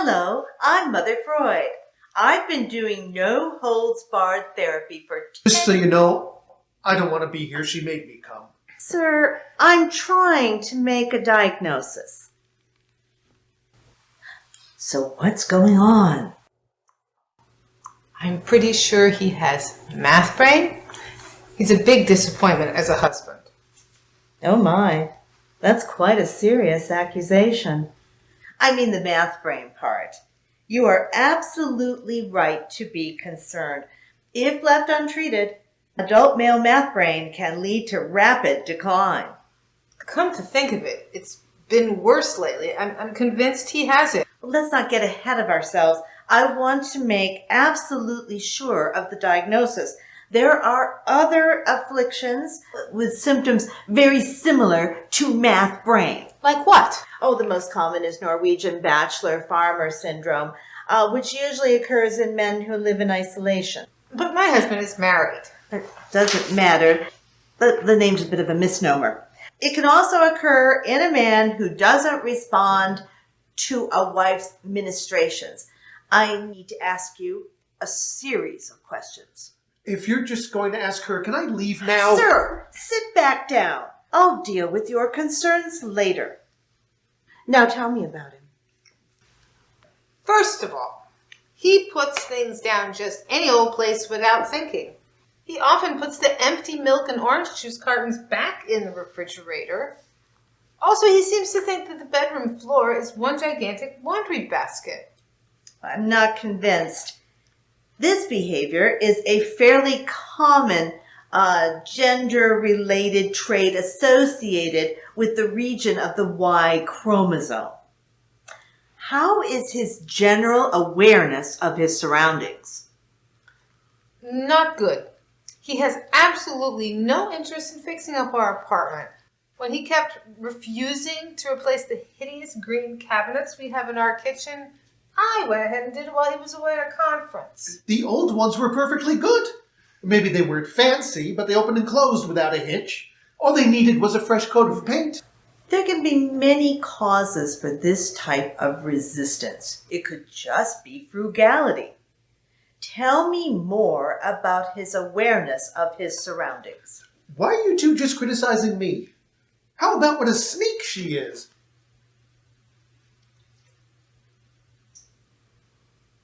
Hello, I'm Mother Freud. I've been doing no-holds-barred therapy for 10 Just so you know, I don't want to be here. She made me come. Sir, I'm trying to make a diagnosis. So what's going on? I'm pretty sure he has math brain. He's a big disappointment as a husband. Oh my, that's quite a serious accusation. I mean the math brain part. You are absolutely right to be concerned. If left untreated, adult male math brain can lead to rapid decline. Come to think of it, it's been worse lately. I'm convinced he has it. Let's not get ahead of ourselves. I want to make absolutely sure of the diagnosis. There are other afflictions with symptoms very similar to math brain. Like what? Oh, the most common is Norwegian bachelor farmer syndrome, which usually occurs in men who live in isolation. But my husband is married. It doesn't matter. The name's a bit of a misnomer. It can also occur in a man who doesn't respond to a wife's ministrations. I need to ask you a series of questions. If you're just going to ask her, can I leave now? Sir, sit back down. I'll deal with your concerns later. Now tell me about him. First of all, he puts things down just any old place without thinking. He often puts the empty milk and orange juice cartons back in the refrigerator. Also, he seems to think that the bedroom floor is one gigantic laundry basket. I'm not convinced. This behavior is a fairly common gender-related trait associated with the region of the Y chromosome. How is his general awareness of his surroundings? Not good. He has absolutely no interest in fixing up our apartment. When he kept refusing to replace the hideous green cabinets we have in our kitchen, I went ahead and did it while he was away at a conference. The old ones were perfectly good. Maybe they weren't fancy, but they opened and closed without a hitch. All they needed was a fresh coat of paint. There can be many causes for this type of resistance. It could just be frugality. Tell me more about his awareness of his surroundings. Why are you two just criticizing me? How about what a sneak she is?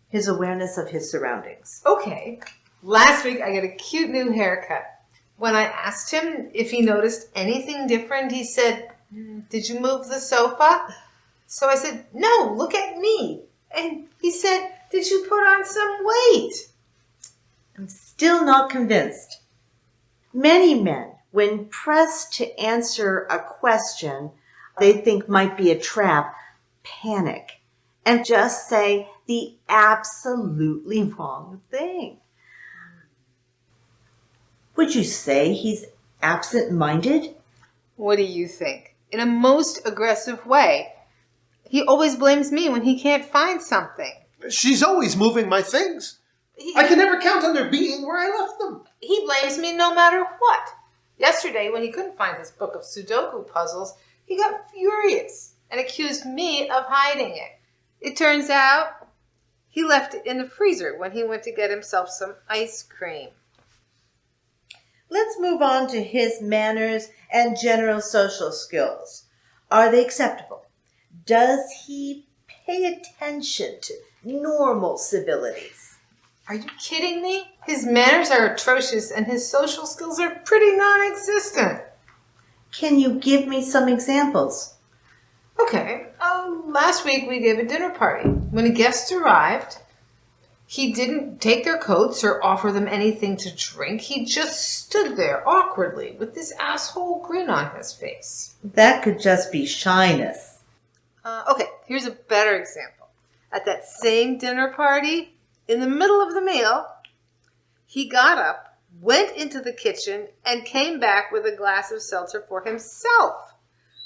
His awareness of his surroundings. Okay, last week I got a cute new haircut. When I asked him if he noticed anything different, he said, "Did you move the sofa?" So I said, "No, look at me." And he said, "Did you put on some weight?" I'm still not convinced. Many men, when pressed to answer a question they think might be a trap, panic and just say the absolutely wrong thing. Would you say he's absent-minded? What do you think? In a most aggressive way. He always blames me when he can't find something. She's always moving my things. I can never count on their being where I left them. He blames me no matter what. Yesterday, when he couldn't find his book of Sudoku puzzles, he got furious and accused me of hiding it. It turns out he left it in the freezer when he went to get himself some ice cream. Let's move on to his manners and general social skills. Are they acceptable? Does he pay attention to normal civilities? Are you kidding me? His manners are atrocious and his social skills are pretty non-existent. Can you give me some examples? Okay, last week we gave a dinner party. When the guests arrived, he didn't take their coats or offer them anything to drink. He just stood there awkwardly with this asshole grin on his face. That could just be shyness. Okay, here's a better example. At that same dinner party, in the middle of the meal, he got up, went into the kitchen, and came back with a glass of seltzer for himself,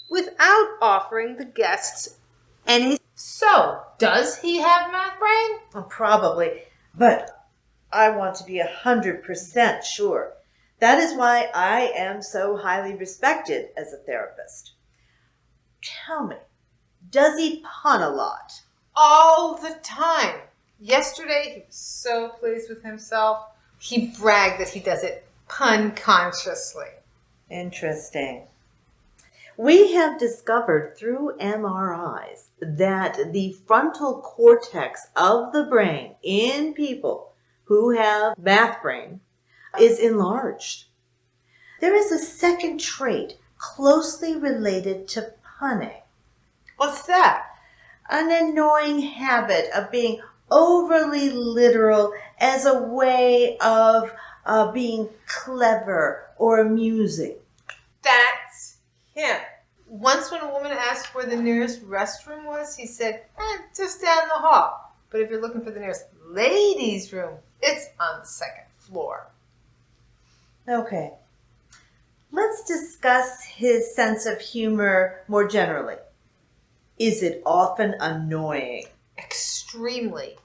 without offering the guests any. So, does he have math brain? Oh, probably, but I want to be 100% sure. That is why I am so highly respected as a therapist. Tell me, does he pun a lot? All the time. Yesterday, he was so pleased with himself. He bragged that he does it pun-consciously. Interesting. We have discovered through MRIs that the frontal cortex of the brain in people who have math brain is enlarged. There is a second trait closely related to punning. What's that? An annoying habit of being overly literal as a way of being clever or amusing. That's him. Once when a woman asked where the nearest restroom was, he said, just down the hall. But if you're looking for the nearest ladies' room, it's on the second floor. Okay. Let's discuss his sense of humor more generally. Is it often annoying? Extremely.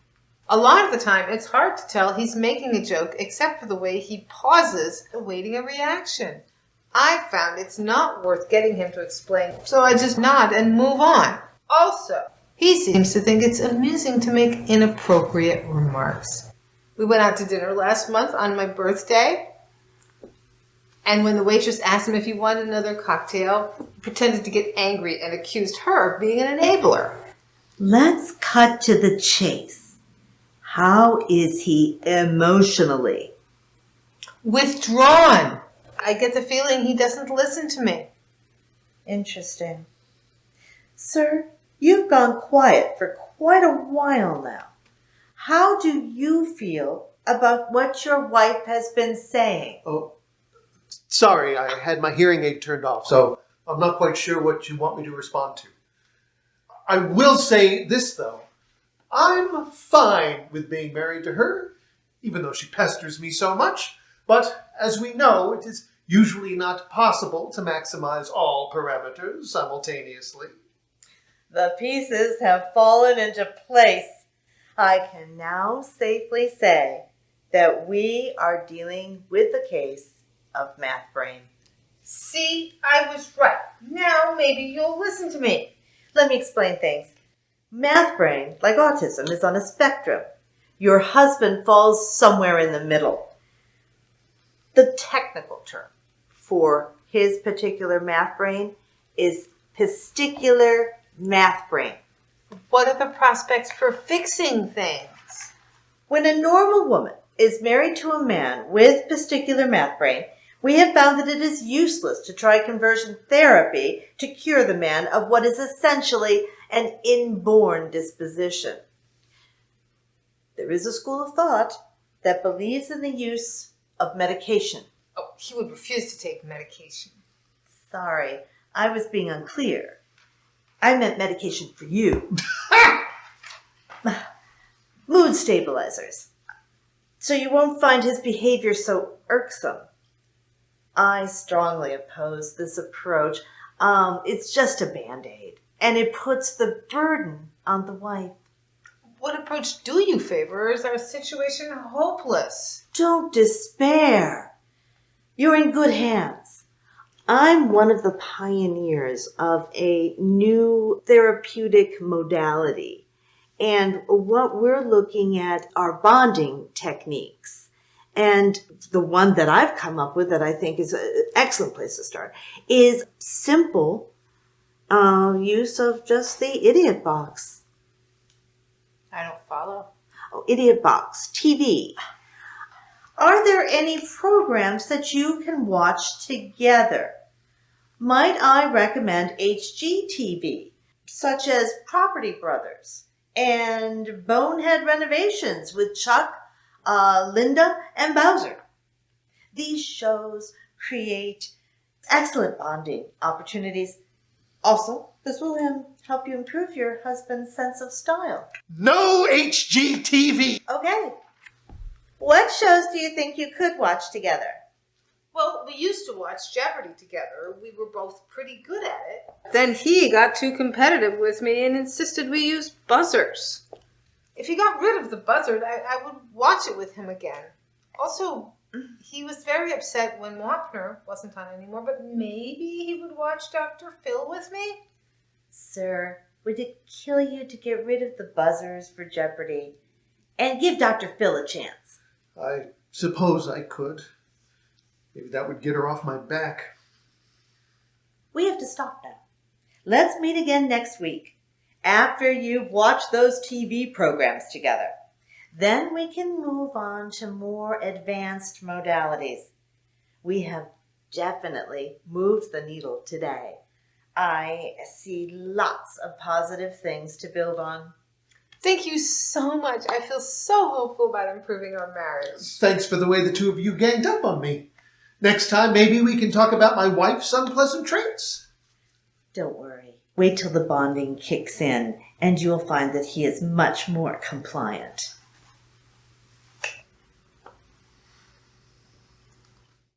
A lot of the time, it's hard to tell he's making a joke except for the way he pauses, awaiting a reaction. I found it's not worth getting him to explain, so I just nod and move on. Also, he seems to think it's amusing to make inappropriate remarks. We went out to dinner last month on my birthday, and when the waitress asked him if he wanted another cocktail, he pretended to get angry and accused her of being an enabler. Let's cut to the chase. How is he emotionally? Withdrawn. I get the feeling he doesn't listen to me. Interesting. Sir, you've gone quiet for quite a while now. How do you feel about what your wife has been saying? Oh, sorry, I had my hearing aid turned off, so I'm not quite sure what you want me to respond to. I will say this, though. I'm fine with being married to her, even though she pesters me so much. But as we know, it is usually not possible to maximize all parameters simultaneously. The pieces have fallen into place. I can now safely say that we are dealing with a case of math brain. See, I was right. Now maybe you'll listen to me. Let me explain things. Math brain, like autism, is on a spectrum. Your husband falls somewhere in the middle. The technical term for his particular math brain is testicular math brain. What are the prospects for fixing things? When a normal woman is married to a man with testicular math brain, we have found that it is useless to try conversion therapy to cure the man of what is essentially an inborn disposition. There is a school of thought that believes in the use of medication. Oh, he would refuse to take medication. Sorry, I was being unclear. I meant medication for you. Mood stabilizers. So you won't find his behavior so irksome. I strongly oppose this approach. It's just a Band-Aid, and it puts the burden on the wife. What approach do you favor, or is our situation hopeless? Don't despair. You're in good hands. I'm one of the pioneers of a new therapeutic modality. And what we're looking at are bonding techniques. And the one that I've come up with that I think is an excellent place to start is simple use of just the idiot box. I don't follow. Oh, idiot box, TV. Are there any programs that you can watch together? Might I recommend HGTV, such as Property Brothers and Bonehead Renovations with Chuck, Linda, and Bowser? These shows create excellent bonding opportunities. Also, this will help you improve your husband's sense of style. No HGTV! Okay. What shows do you think you could watch together? Well, we used to watch Jeopardy together. We were both pretty good at it. Then he got too competitive with me and insisted we use buzzers. If he got rid of the buzzer, I would watch it with him again. Also, he was very upset when Wapner wasn't on anymore, but maybe he would watch Dr. Phil with me? Sir, Would it kill you to get rid of the buzzers for Jeopardy and give Dr. Phil a chance? I suppose I could. Maybe that would get her off my back. We have to stop now. Let's meet again next week, after you've watched those TV programs together. Then we can move on to more advanced modalities. We have definitely moved the needle today. I see lots of positive things to build on. Thank you so much. I feel so hopeful about improving our marriage. Thanks for the way the two of you ganged up on me. Next time, maybe we can talk about my wife's unpleasant traits. Don't worry. Wait till the bonding kicks in, and you'll find that he is much more compliant.